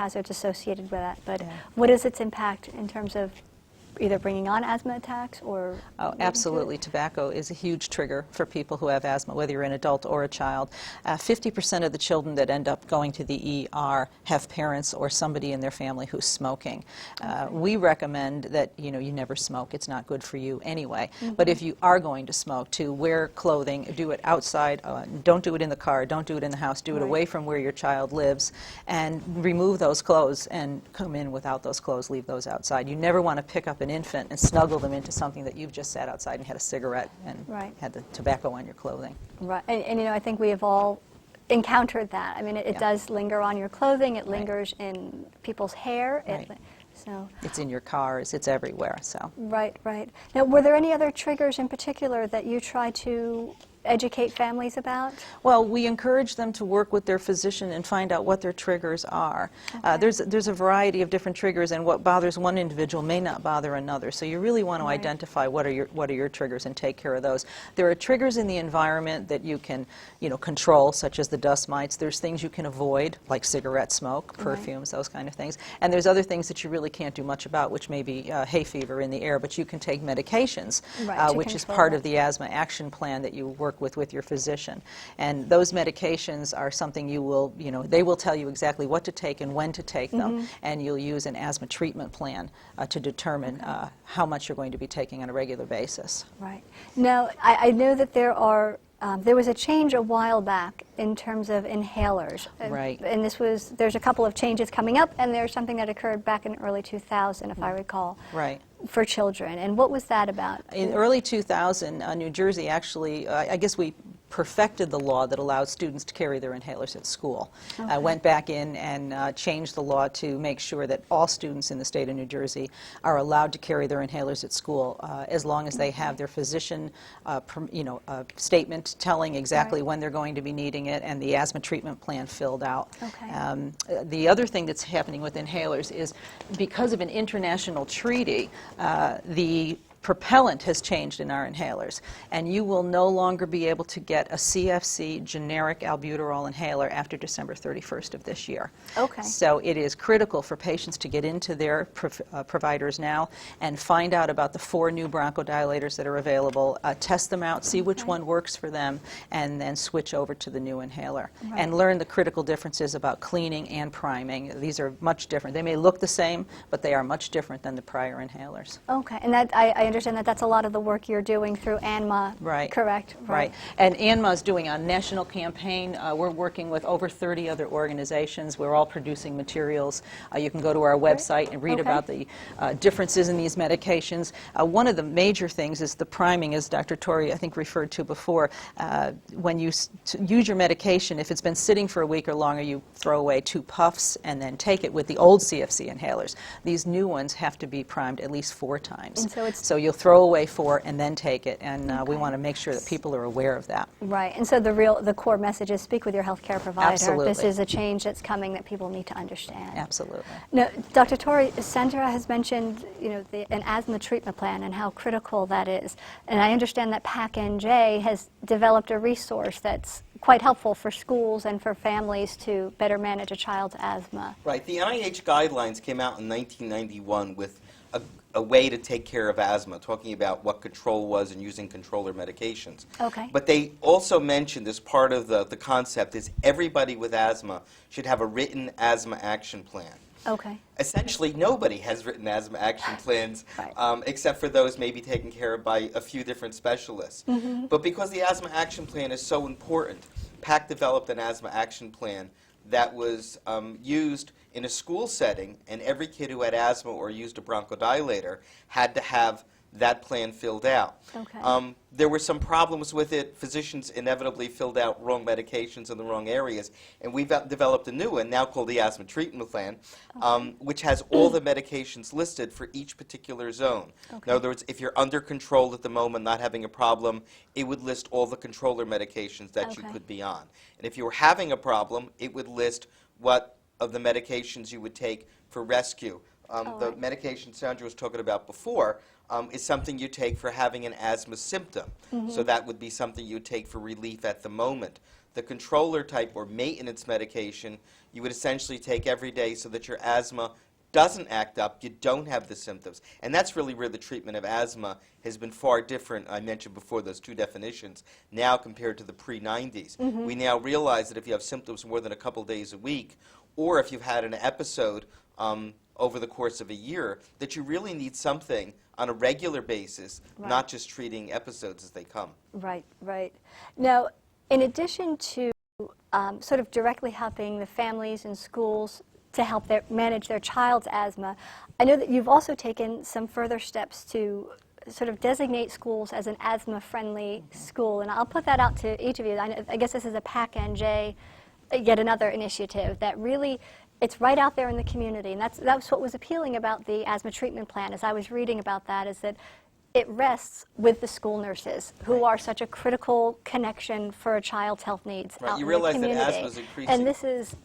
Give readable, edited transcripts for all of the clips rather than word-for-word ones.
hazards associated with that, but what is its impact in terms of either bringing on asthma attacks or... Oh, absolutely. Tobacco is a huge trigger for people who have asthma, whether you're an adult or a child. 50% of the children that end up going to the ER have parents or somebody in their family who's smoking. We recommend that, you never smoke. It's not good for you anyway. But if you are going to smoke, to wear clothing, do it outside. Don't do it in the car. Don't do it in the house. Do it away from where your child lives, and remove those clothes and come in without those clothes. Leave those outside. You never want to pick up an infant and snuggle them into something that you've just sat outside and had a cigarette and had the tobacco on your clothing. Right, and I think we have all encountered that. I mean, it does linger on your clothing. It lingers in people's hair. So it's in your cars. It's everywhere. So right. Now, were there any other triggers in particular that you try to educate families about? Well, we encourage them to work with their physician and find out what their triggers are. There's a variety of different triggers, and what bothers one individual may not bother another. So you really want to identify what are your triggers and take care of those. There are triggers in the environment that you can control, such as the dust mites. There's things you can avoid, like cigarette smoke, perfumes, those kind of things. And there's other things that you really can't do much about, which may be hay fever in the air, but you can take medications, which is part of the asthma action plan that you work with your physician. And those medications are something you will, they will tell you exactly what to take and when to take them, and you'll use an asthma treatment plan to determine how much you're going to be taking on a regular basis. Right. Now, I know that there was a change a while back in terms of inhalers. Right. And there's a couple of changes coming up, and there's something that occurred back in early 2000, if I recall. Right. For children. And what was that about? In early 2000, New Jersey actually, I guess we perfected the law that allowed students to carry their inhalers at school. Went back in and changed the law to make sure that all students in the state of New Jersey are allowed to carry their inhalers at school as long as they have their physician statement telling exactly when they're going to be needing it and the asthma treatment plan filled out. The other thing that's happening with inhalers is because of an international treaty, the propellant has changed in our inhalers, and you will no longer be able to get a CFC generic albuterol inhaler after December 31st of this year. So it is critical for patients to get into their providers now and find out about the 4 new bronchodilators that are available, test them out, see which one works for them, and then switch over to the new inhaler. And learn the critical differences about cleaning and priming. These are much different. They may look the same, but they are much different than the prior inhalers. And that I understand that that's a lot of the work you're doing through ANMA, correct? Right. And ANMA is doing a national campaign. We're working with over 30 other organizations. We're all producing materials. You can go to our website and read about the differences in these medications. One of the major things is the priming, as Dr. Torrey, I think, referred to before. When you use your medication, if it's been sitting for a week or longer, you throw away 2 puffs and then take it with the old CFC inhalers. These new ones have to be primed at least 4 times. And so you'll throw away 4 and then take it, and we want to make sure that people are aware of that. Right, and so the core message is speak with your healthcare provider. Absolutely. This is a change that's coming that people need to understand. Absolutely. Now, Dr. Torrey, Sandra has mentioned an asthma treatment plan and how critical that is. And I understand that PAC-NJ has developed a resource that's quite helpful for schools and for families to better manage a child's asthma. Right. The NIH guidelines came out in 1991 with a way to take care of asthma, talking about what control was and using controller medications. But they also mentioned, as part of the concept, is everybody with asthma should have a written asthma action plan. Essentially, nobody has written asthma action plans, except for those maybe taken care of by a few different specialists. But because the asthma action plan is so important, PAC developed an asthma action plan that was used in a school setting, and every kid who had asthma or used a bronchodilator had to have that plan filled out. There were some problems with it. Physicians inevitably filled out wrong medications in the wrong areas, and we've developed a new one now called the Asthma Treatment Plan, which has all the medications listed for each particular zone. In other words, if you're under control at the moment, not having a problem, it would list all the controller medications that you could be on. And if you were having a problem, it would list what of the medications you would take for rescue. The medication Sandra was talking about before is something you take for having an asthma symptom. So that would be something you take for relief at the moment. the controller type or maintenance medication you would essentially take every day so that your asthma doesn't act up, you don't have the symptoms. And that's really where the treatment of asthma has been far different. I mentioned before those two definitions now compared to the pre-90s. We now realize that if you have symptoms more than a couple days a week, or if you've had an episode over the course of a year, that you really need something on a regular basis, not just treating episodes as they come. Right, right. Now, in addition to sort of directly helping the families and schools to help manage their child's asthma, I know that you've also taken some further steps to sort of designate schools as an asthma-friendly school, and I'll put that out to each of you. I guess this is a PHM, yet another initiative that really, it's right out there in the community, and that's what was appealing about the asthma treatment plan. As I was reading about that, is that it rests with the school nurses, who are such a critical connection for a child's health needs out You in realize the that community. asthma is increasing. And this is,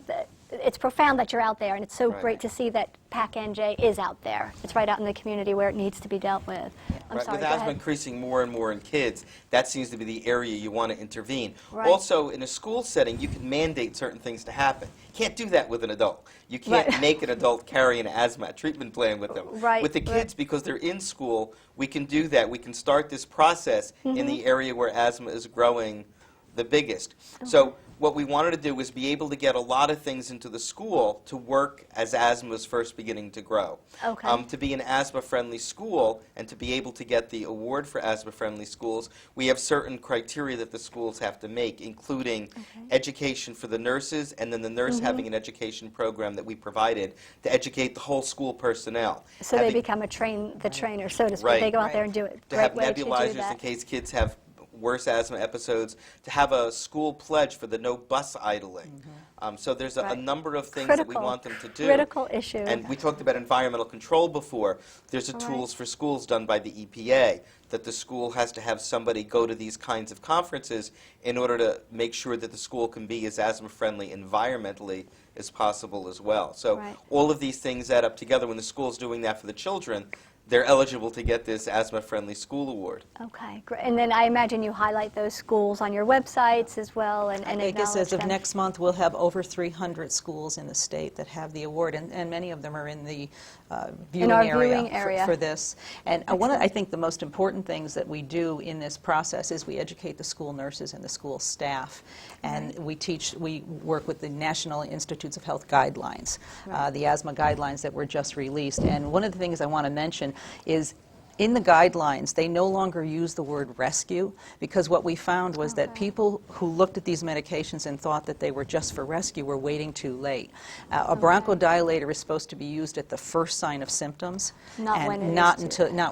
it's profound that you're out there, and it's so great to see that PHM is out there. It's right out in the community where it needs to be dealt with. I'm sorry, With go asthma ahead. increasing more and more in kids, that seems to be the area you want to intervene. Right. Also, in a school setting, you can mandate certain things to happen. You can't do that with an adult. You can't make an adult carry an asthma treatment plan with them. Right, With the kids, because they're in school, we can do that. We can start this process in the area where asthma is growing the biggest. So what we wanted to do was be able to get a lot of things into the school to work as asthma is first beginning to grow. To be an asthma-friendly school and to be able to get the award for asthma-friendly schools, we have certain criteria that the schools have to make, including education for the nurses, and then the nurse having an education program that we provided to educate the whole school personnel. So they become the trainer, so to speak. They go out there and do it. To have Great way to do nebulizers that. in case kids have worse asthma episodes, to have a school pledge for the no bus idling. So there's a number of things that we want them to do. Critical issue. And we talked about environmental control before. There's a tools for schools done by the EPA that the school has to have somebody go to these kinds of conferences in order to make sure that the school can be as asthma-friendly environmentally as possible as well. So all of these things add up together. When the school's doing that for the children, they're eligible to get this asthma-friendly school award. Okay, great. And then I imagine you highlight those schools on your websites as well and I guess as of them. next month, we'll have over 300 schools in the state that have the award, and many of them are in the viewing area for this. And I think the most important things that we do in this process is we educate the school nurses and the school staff, and we work with the National Institutes of Health guidelines, the asthma guidelines that were just released. And one of the things I want to mention is in the guidelines, they no longer use the word rescue, because what we found was that people who looked at these medications and thought that they were just for rescue were waiting too late. A bronchodilator is supposed to be used at the first sign of symptoms, not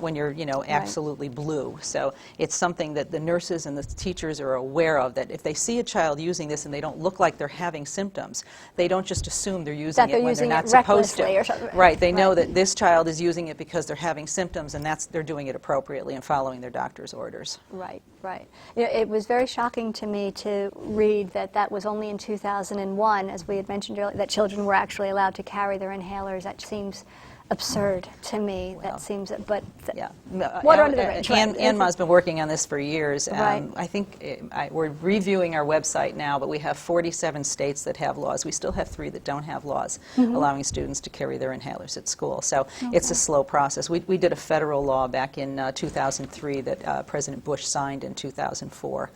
when you're absolutely blue. So it's something that the nurses and the teachers are aware of, that if they see a child using this and they don't look like they're having symptoms, they don't just assume they're using it when they're not supposed to. Or something. Right, they know that this child is using it because they're having symptoms, and they're doing it appropriately and following their doctor's orders. Right, right. It was very shocking to me to read that was only in 2001, as we had mentioned earlier, that children were actually allowed to carry their inhalers. That seems absurd to me. Well, that seems, but yeah. Water under the bridge. ANMA's been working on this for years. Right. I think we're reviewing our website now, but we have 47 states that have laws. We still have 3 that don't have laws allowing students to carry their inhalers at school. So it's a slow process. We did a federal law back in 2003 that President Bush signed in 2004,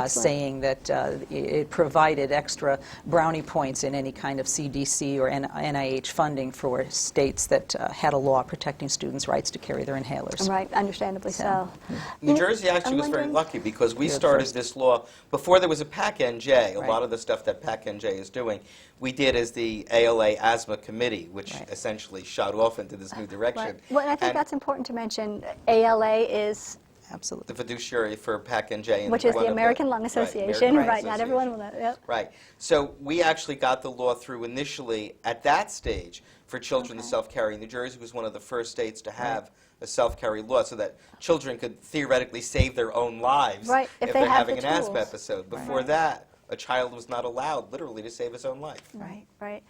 saying that it provided extra brownie points in any kind of CDC or NIH funding for states that had a law protecting students' rights to carry their inhalers. Right, understandably so. New Jersey actually was very lucky because we started this law before there was a PAC-NJ. A lot of the stuff that PAC-NJ is doing, we did as the ALA Asthma Committee, which essentially shot off into this new direction. Right. Well, and I think that's important to mention. ALA is Absolutely. the fiduciary for PAC-NJ. Which is the American Lung Association. Right, Right, not everyone will know. Yep. Right. So we actually got the law through initially at that stage for children to self-carry. New Jersey was one of the first states to have a self-carry law so that children could theoretically save their own lives if they're have having the an asthma tools. episode. Before that, a child was not allowed literally to save his own life. Right, right.